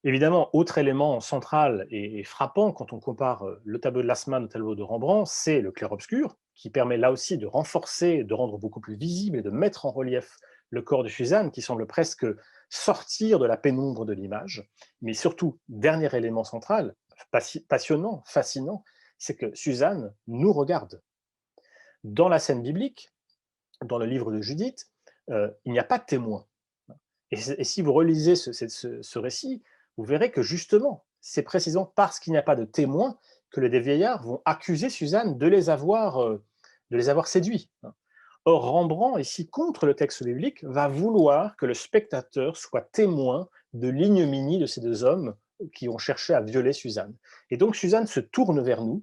A: Évidemment, autre élément central et frappant quand on compare le tableau de Lassmann au tableau de Rembrandt, c'est le clair-obscur, qui permet là aussi de renforcer, de rendre beaucoup plus visible et de mettre en relief le corps de Suzanne, qui semble presque sortir de la pénombre de l'image. Mais surtout, dernier élément central, passionnant, fascinant, c'est que Suzanne nous regarde. Dans la scène biblique, dans le livre de Judith, il n'y a pas de témoin. Et si vous relisez ce récit, vous verrez que justement, c'est précisément parce qu'il n'y a pas de témoin que les vieillards vont accuser Suzanne de les avoir séduits. Or, Rembrandt, ici contre le texte biblique, va vouloir que le spectateur soit témoin de l'ignominie de ces deux hommes qui ont cherché à violer Suzanne. Et donc Suzanne se tourne vers nous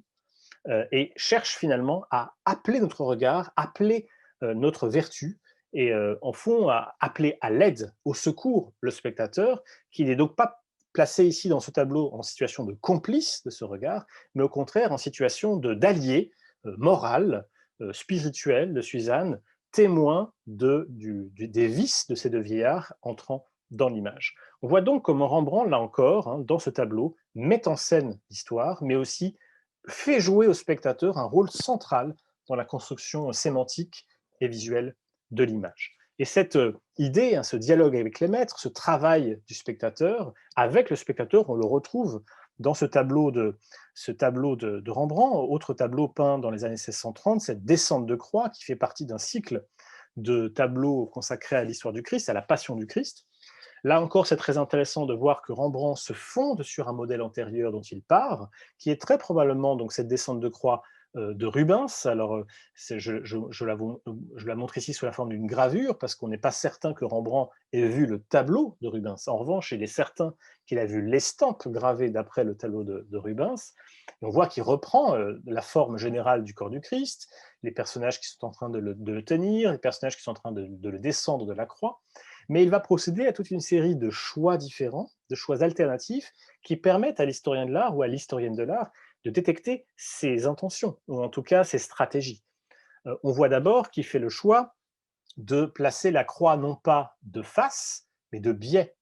A: et cherche finalement à appeler notre regard, appeler notre vertu, et en fond à appeler à l'aide, au secours le spectateur, qui n'est donc pas placé ici dans ce tableau en situation de complice de ce regard, mais au contraire en situation d'allié moral, spirituel de Suzanne, témoin des vices de ces deux vieillards entrant dans l'image. On voit donc comment Rembrandt, là encore, hein, dans ce tableau, met en scène l'histoire, mais aussi fait jouer au spectateur un rôle central dans la construction sémantique et visuelle de l'image. Et cette idée, hein, ce dialogue avec les maîtres, ce travail du spectateur, avec le spectateur, on le retrouve dans ce tableau de Rembrandt, autre tableau peint dans les années 1630, cette descente de croix qui fait partie d'un cycle de tableaux consacrés à l'histoire du Christ, à la passion du Christ. Là encore, c'est très intéressant de voir que Rembrandt se fonde sur un modèle antérieur dont il part, qui est très probablement donc cette descente de croix de Rubens. Alors, je la montre ici sous la forme d'une gravure, parce qu'on n'est pas certain que Rembrandt ait vu le tableau de Rubens. En revanche, il est certain qu'il a vu l'estampe gravée d'après le tableau de Rubens. Et on voit qu'il reprend la forme générale du corps du Christ, les personnages qui sont en train de le tenir, les personnages qui sont en train de le descendre de la croix. Mais il va procéder à toute une série de choix différents, de choix alternatifs, qui permettent à l'historien de l'art ou à l'historienne de l'art de détecter ses intentions, ou en tout cas ses stratégies. On voit d'abord qu'il fait le choix de placer la croix non pas de face, mais de biais.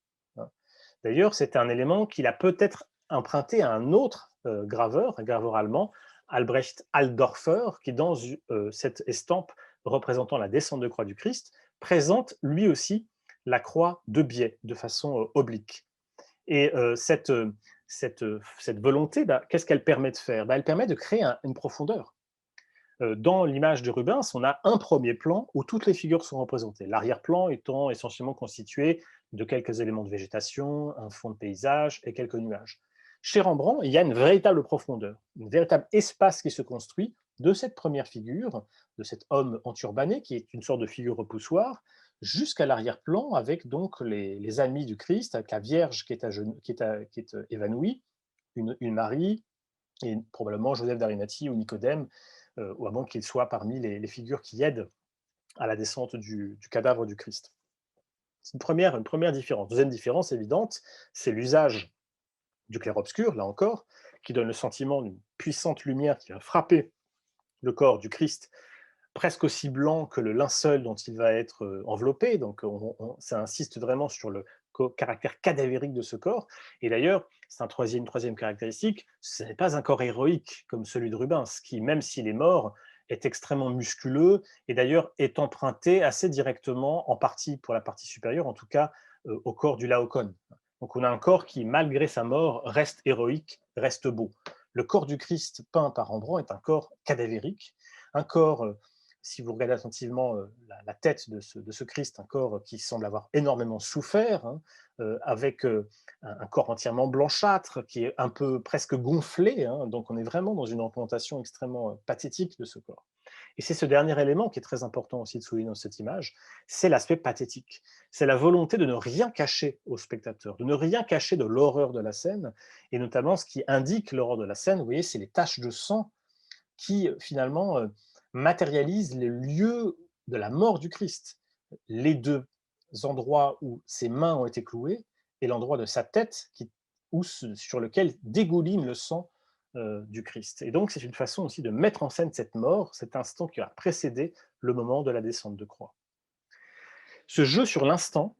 A: D'ailleurs, c'est un élément qu'il a peut-être emprunté à un autre graveur, un graveur allemand, Albrecht Altdorfer, qui dans cette estampe représentant la descente de croix du Christ, présente lui aussi la croix de biais, de façon oblique. Et cette volonté, qu'est-ce qu'elle permet de faire? Elle permet de créer une profondeur. Dans l'image de Rubens, on a un premier plan où toutes les figures sont représentées, l'arrière-plan étant essentiellement constitué de quelques éléments de végétation, un fond de paysage et quelques nuages. Chez Rembrandt, il y a une véritable profondeur, un véritable espace qui se construit de cette première figure, de cet homme enturbané qui est une sorte de figure repoussoire, jusqu'à l'arrière-plan avec donc les amis du Christ, avec la Vierge qui est évanouie, une Marie, et probablement Joseph d'Arimathie ou Nicodème, ou à moins qu'il soit parmi les figures qui aident à la descente du cadavre du Christ. C'est une première différence. Deuxième différence évidente, c'est l'usage du clair-obscur, là encore, qui donne le sentiment d'une puissante lumière qui va frapper le corps du Christ presque aussi blanc que le linceul dont il va être enveloppé. Donc, ça insiste vraiment sur le caractère cadavérique de ce corps. Et d'ailleurs, c'est une troisième caractéristique, ce n'est pas un corps héroïque comme celui de Rubens, qui, même s'il est mort, est extrêmement musculeux et d'ailleurs est emprunté assez directement, en partie pour la partie supérieure, en tout cas au corps du Laocoon. Donc on a un corps qui, malgré sa mort, reste héroïque, reste beau. Le corps du Christ peint par Rembrandt est un corps cadavérique, un corps, si vous regardez attentivement la tête de ce Christ, un corps qui semble avoir énormément souffert, hein, avec un corps entièrement blanchâtre, qui est un peu presque gonflé, hein, donc on est vraiment dans une représentation extrêmement pathétique de ce corps. Et c'est ce dernier élément qui est très important aussi de souligner dans cette image, c'est l'aspect pathétique. C'est la volonté de ne rien cacher au spectateur, de ne rien cacher de l'horreur de la scène, et notamment ce qui indique l'horreur de la scène, vous voyez, c'est les taches de sang qui finalement matérialisent les lieux de la mort du Christ. Les deux endroits où ses mains ont été clouées et l'endroit de sa tête sur lequel dégouline le sang du Christ. Et donc c'est une façon aussi de mettre en scène cette mort, cet instant qui a précédé le moment de la descente de croix. Ce jeu sur l'instant,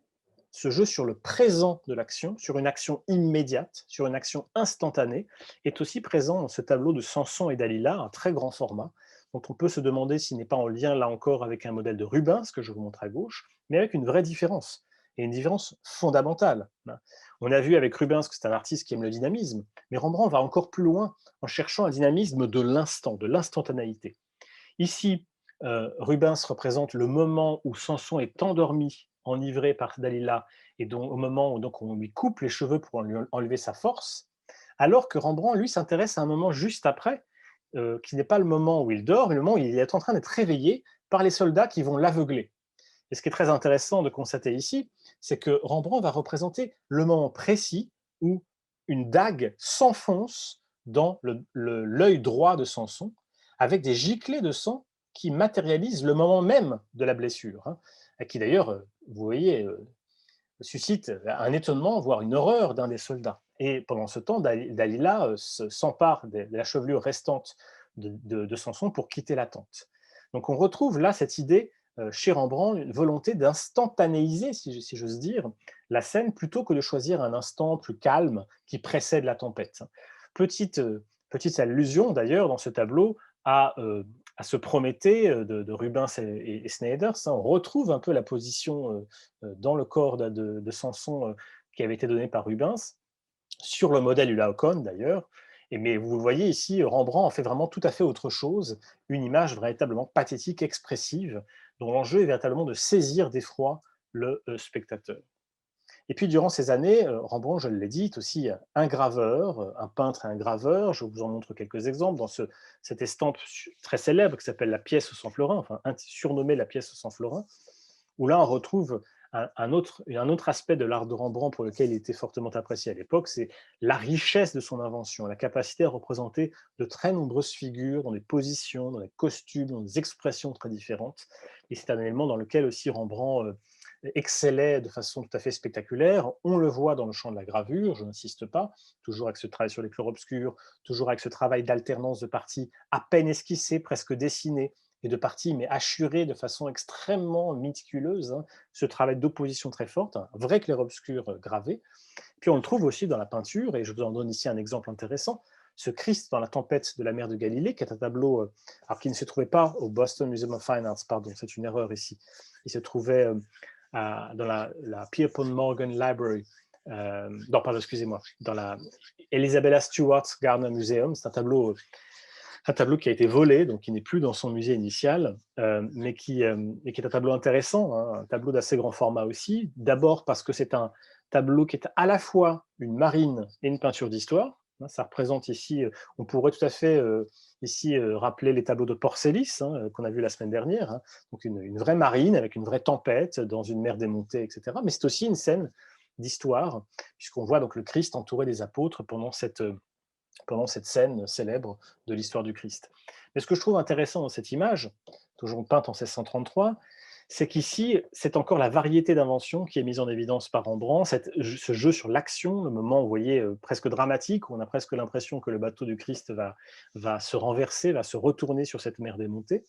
A: ce jeu sur le présent de l'action, sur une action immédiate, sur une action instantanée, est aussi présent dans ce tableau de Samson et Dalila, un très grand format, dont on peut se demander s'il n'est pas en lien, là encore, avec un modèle de Rubens, que je vous montre à gauche, mais avec une vraie différence, et une différence fondamentale. On a vu avec Rubens que c'est un artiste qui aime le dynamisme, mais Rembrandt va encore plus loin en cherchant un dynamisme de l'instant, de l'instantanéité. Ici, Rubens représente le moment où Samson est endormi, enivré par Dalila, et donc, au moment où donc, on lui coupe les cheveux pour lui enlever sa force, alors que Rembrandt, lui, s'intéresse à un moment juste après, qui n'est pas le moment où il dort, mais le moment où il est en train d'être réveillé par les soldats qui vont l'aveugler. Et ce qui est très intéressant de constater ici, c'est que Rembrandt va représenter le moment précis où une dague s'enfonce dans l'œil droit de Samson, avec des giclées de sang qui matérialisent le moment même de la blessure, hein, qui d'ailleurs, vous voyez, suscite un étonnement, voire une horreur d'un des soldats. Et pendant ce temps, Dalila s'empare de la chevelure restante de Samson pour quitter la tente. Donc on retrouve là cette idée chez Rembrandt, une volonté d'instantanéiser, si j'ose dire, la scène plutôt que de choisir un instant plus calme qui précède la tempête. Petite, petite allusion d'ailleurs dans ce tableau à ce Prométhée de Rubens et Snyders. Hein. On retrouve un peu la position dans le corps de Samson qui avait été donné par Rubens, sur le modèle du Laocoon d'ailleurs. Mais vous voyez ici, Rembrandt en fait vraiment tout à fait autre chose, une image véritablement pathétique, expressive, dont l'enjeu est véritablement de saisir d'effroi le spectateur. Et puis, durant ces années, Rembrandt, je l'ai dit, est aussi un graveur, un peintre et un graveur. Je vous en montre quelques exemples dans cette estampe très célèbre qui s'appelle la pièce sans florin, enfin surnommée la pièce sans florin, où là, on retrouve un autre aspect de l'art de Rembrandt pour lequel il était fortement apprécié à l'époque, c'est la richesse de son invention, la capacité à représenter de très nombreuses figures dans des positions, dans des costumes, dans des expressions très différentes. Et c'est un élément dans lequel aussi Rembrandt excellait de façon tout à fait spectaculaire. On le voit dans le champ de la gravure, je n'insiste pas, toujours avec ce travail sur les clairs-obscurs, toujours avec ce travail d'alternance de parties à peine esquissées, presque dessinées, et de parties mais hachurées de façon extrêmement méticuleuse, hein, ce travail d'opposition très forte, un vrai clair-obscur gravé. Puis on le trouve aussi dans la peinture, et je vous en donne ici un exemple intéressant, ce Christ dans la tempête de la mer de Galilée, qui est un tableau alors qui ne se trouvait pas au Boston Museum of Fine Arts, pardon, c'est une erreur ici. Il se trouvait dans la Pierpont Morgan Library, non, pardon, excusez-moi, dans la Elizabeth Stewart Gardner Museum. C'est un tableau qui a été volé, donc qui n'est plus dans son musée initial, mais qui est un tableau intéressant, hein, un tableau d'assez grand format aussi. D'abord parce que c'est un tableau qui est à la fois une marine et une peinture d'histoire. Ça représente ici, on pourrait tout à fait ici rappeler les tableaux de Porcélis, hein, qu'on a vu la semaine dernière, hein. Donc une vraie marine avec une vraie tempête dans une mer démontée, etc. Mais c'est aussi une scène d'histoire, puisqu'on voit donc le Christ entouré des apôtres pendant cette scène célèbre de l'histoire du Christ. Mais ce que je trouve intéressant dans cette image, toujours peinte en 1633, c'est qu'ici, c'est encore la variété d'inventions qui est mise en évidence par Rembrandt, ce jeu sur l'action, le moment, vous voyez, presque dramatique, où on a presque l'impression que le bateau du Christ va se renverser, va se retourner sur cette mer démontée.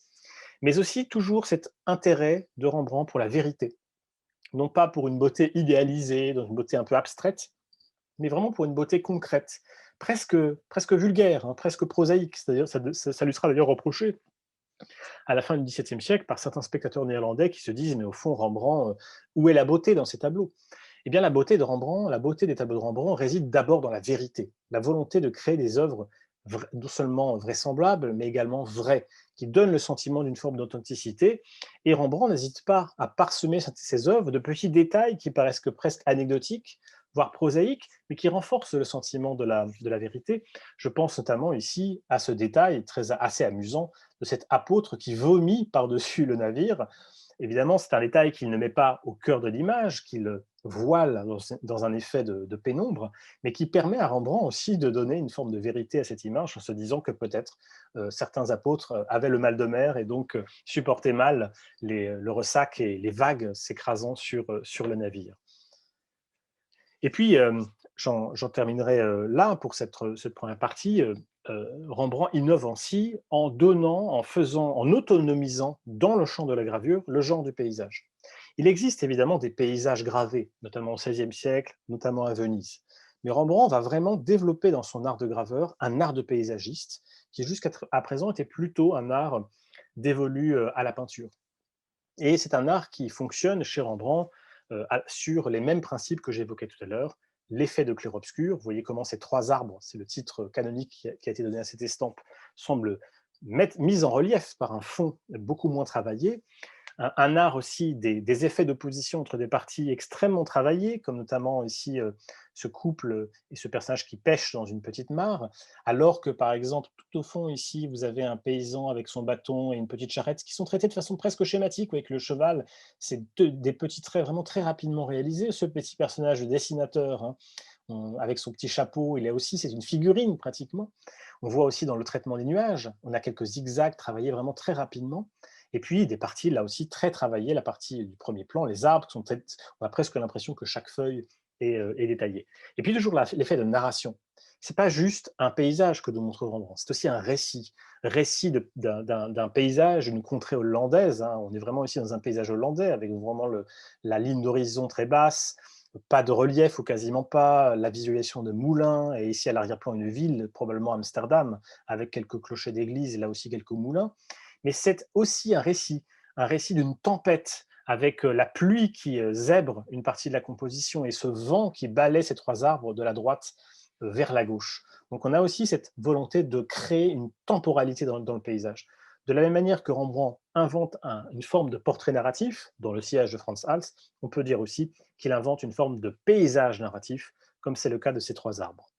A: mais aussi toujours cet intérêt de Rembrandt pour la vérité. Non pas pour une beauté idéalisée, dans une beauté un peu abstraite, mais vraiment pour une beauté concrète, presque vulgaire, hein, presque prosaïque. C'est-à-dire, ça lui sera d'ailleurs reproché à la fin du XVIIe siècle par certains spectateurs néerlandais qui se disent, mais au fond, Rembrandt, où est la beauté dans ces tableaux? Eh bien, la beauté de Rembrandt, la beauté des tableaux de Rembrandt réside d'abord dans la vérité, la volonté de créer des œuvres non seulement vraisemblables, mais également vraies, qui donnent le sentiment d'une forme d'authenticité. Et Rembrandt n'hésite pas à parsemer ses œuvres de petits détails qui paraissent presque anecdotiques, voire prosaïques, mais qui renforcent le sentiment de la vérité. Je pense notamment ici à ce détail assez amusant de cet apôtre qui vomit par-dessus le navire. Évidemment, c'est un détail qu'il ne met pas au cœur de l'image, qu'il voile dans un effet de pénombre, mais qui permet à Rembrandt aussi de donner une forme de vérité à cette image en se disant que peut-être certains apôtres avaient le mal de mer et donc supportaient mal le ressac et les vagues s'écrasant sur le navire. Et puis, j'en terminerai là pour cette première partie. Rembrandt innove ainsi en donnant, en autonomisant dans le champ de la gravure le genre du paysage. Il existe évidemment des paysages gravés, notamment au XVIe siècle, notamment à Venise. Mais Rembrandt va vraiment développer dans son art de graveur un art de paysagiste qui jusqu'à présent était plutôt un art dévolu à la peinture. Et c'est un art qui fonctionne chez Rembrandt sur les mêmes principes que j'évoquais tout à l'heure, l'effet de clair-obscur. Vous voyez comment ces trois arbres, c'est le titre canonique qui a été donné à cette estampe, semblent mis en relief par un fond beaucoup moins travaillé. Un art aussi des effets d'opposition entre des parties extrêmement travaillées, comme notamment ici ce couple et ce personnage qui pêche dans une petite mare, alors que par exemple tout au fond ici vous avez un paysan avec son bâton et une petite charrette qui sont traités de façon presque schématique avec le cheval. C'est des petits traits vraiment très rapidement réalisés. Ce petit personnage de dessinateur, hein, avec son petit chapeau, il est aussi, c'est une figurine pratiquement. On voit aussi dans le traitement des nuages, on a quelques zigzags travaillés vraiment très rapidement. Et puis des parties là aussi très travaillées, la partie du premier plan, les arbres, on a presque l'impression que chaque feuille est détaillée. Et puis toujours l'effet de narration. C'est pas juste un paysage que nous montre Rembrandt, c'est aussi un récit d'un paysage, d'une contrée hollandaise. Hein. On est vraiment ici dans un paysage hollandais avec vraiment la ligne d'horizon très basse, pas de relief ou quasiment pas, la visualisation de moulins, et ici à l'arrière-plan une ville, probablement Amsterdam, avec quelques clochers d'église et là aussi quelques moulins. Mais c'est aussi un récit d'une tempête, avec la pluie qui zèbre une partie de la composition et ce vent qui balaie ces trois arbres de la droite vers la gauche. Donc on a aussi cette volonté de créer une temporalité dans le paysage. De la même manière que Rembrandt invente une forme de portrait narratif dans le sillage de Frans Hals, on peut dire aussi qu'il invente une forme de paysage narratif, comme c'est le cas de ces trois arbres.